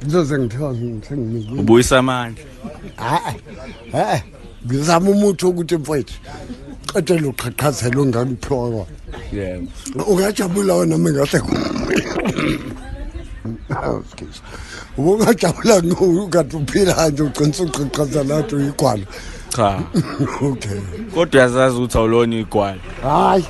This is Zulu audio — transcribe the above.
Ngizozengithiwa sengimile. Ubuyisa amandla. Ngizama umuthi ukuthi mfowethu qedela uqhaqhazela ongangiphiwa. Yeah. Ungajabula wena ngahle. Ungajabula ngathi uphila nje uqinisa uqhaqhazela lathi uyigwala. Cha. Okay. Kodwa uyazazi ukuthi awulona igwala. Hayi.